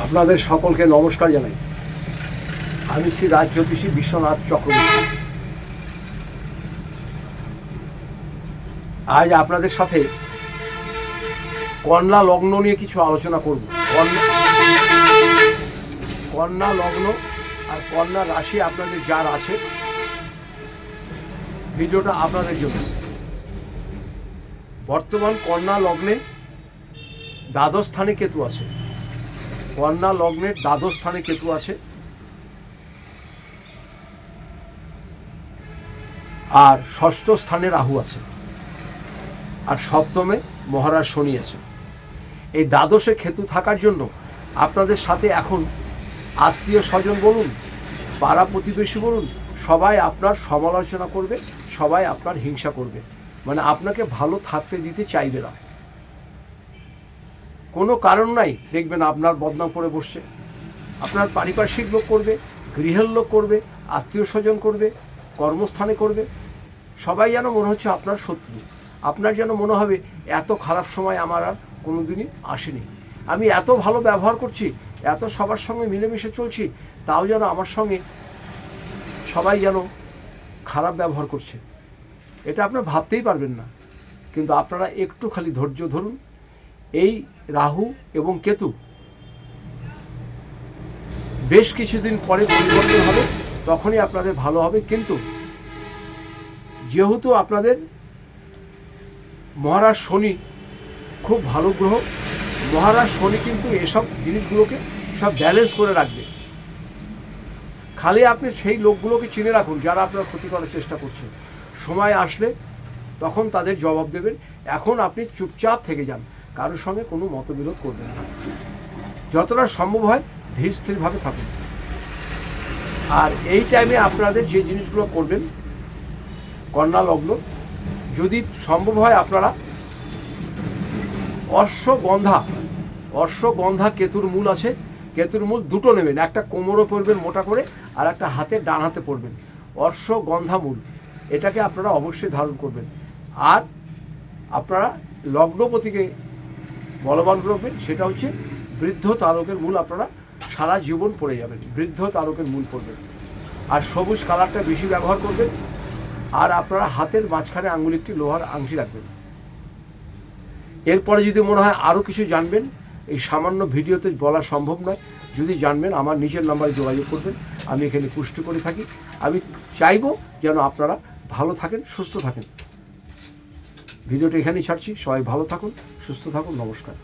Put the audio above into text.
আপনাদের সকলকে নমস্কার জানাই। আমি শ্রী রাজ জ্যোতিষী বিশ্বনাথ চক্রবর্তী। আজ আপনাদের সাথে কন্যা লগ্ন নিয়ে কিছু আলোচনা করব। কন্যা লগ্ন আর কন্যা রাশি আপনাদের যার আছে, ভিডিওটা আপনাদের জন্য। বর্তমান কন্যা লগ্নে দ্বাদশ স্থানে কেতু আছে। কন্যা লগ্নের দ্বাদশ স্থানে কেতু আছে, আর ষষ্ঠ স্থানে রাহু আছে, আর সপ্তমে মহারাজ শনি আছে। এই দ্বাদশে কেতু থাকার জন্য আপনাদের সাথে এখন আত্মীয় স্বজন বলুন, পাড়া প্রতিবেশী বলুন, সবাই আপনার সমালোচনা করবে, সবাই আপনার হিংসা করবে, মানে আপনাকে ভালো থাকতে দিতে চাইবে না। কোনো কারণ নাই, দেখবেন আপনার বদনাম করে বসছে। আপনার পারিপার্শ্বিক লোক করবে, গৃহের লোক করবে, আত্মীয় স্বজন করবে, কর্মস্থানে করবে। সবাই যেন মনে হচ্ছে আপনার শত্রু। আপনার যেন মনে হবে এত খারাপ সময় আমার আর কোনো দিনই আসেনি। আমি এত ভালো ব্যবহার করছি, এত সবার সঙ্গে মিলেমিশে চলছি, তাও যেন আমার সঙ্গে সবাই যেন খারাপ ব্যবহার করছে। এটা আপনারা ভাবতেই পারবেন না। কিন্তু আপনারা একটু খালি ধৈর্য ধরুন। এই রাহু এবং কেতু বেশ কিছুদিন পরে পরিবর্তন হবে, তখনই আপনাদের ভালো হবে। কিন্তু যেহেতু আপনাদের মহারাজ শনি খুব ভালো গ্রহ, মহারাজ শনি কিন্তু এসব জিনিসগুলোকে সব ব্যালেন্স করে রাখবে। খালি আপনি সেই লোকগুলোকে চিনে রাখুন যারা আপনার ক্ষতি করার চেষ্টা করছে। সময় আসলে তখন তাদের জবাব দেবেন। এখন আপনি চুপচাপ থেকে যান, কারোর সঙ্গে কোনো মতবিরোধ করবেন না। যতটা সম্ভব হয় ধীর স্থিরভাবে থাকুন। আর এই টাইমে আপনাদের যে জিনিসগুলো করবেন, কন্যা লগ্ন, যদি সম্ভব হয় আপনারা অশ্বগন্ধা কেতুর মূল আছে, কেতুর মূল দুটো নেবেন। একটা কোমরও পরবেন মোটা করে, আর একটা হাতে ডান হাতে পরবেন। অশ্বগন্ধা মূল, এটাকে আপনারা অবশ্যই ধারণ করবেন। আর আপনারা লগ্নপতিকে বলবান রাখবেন, সেটা হচ্ছে বৃদ্ধ তারকের মূল। আপনারা সারা জীবন পড়ে যাবেন, বৃদ্ধ তারকের মূল পড়বেন। আর সবুজ কালারটা বেশি ব্যবহার করবেন। আর আপনারা হাতের মাঝখানে আঙুলে একটি লোহার আংটি রাখবেন। এরপরে যদি মনে হয় আরও কিছু জানবেন, এই সামান্য ভিডিওতে বলা সম্ভব নয়। যদি জানবেন আমার নিচের নাম্বারে যোগাযোগ করবেন। আমি এখানে পুষ্টি করে থাকি। আমি চাইবো যেন আপনারা ভালো থাকেন, সুস্থ থাকেন। ভিডিওটা এখানেই ছাড়ছি। সবাই ভালো থাকুন, সুস্থ থাকুন। নমস্কার।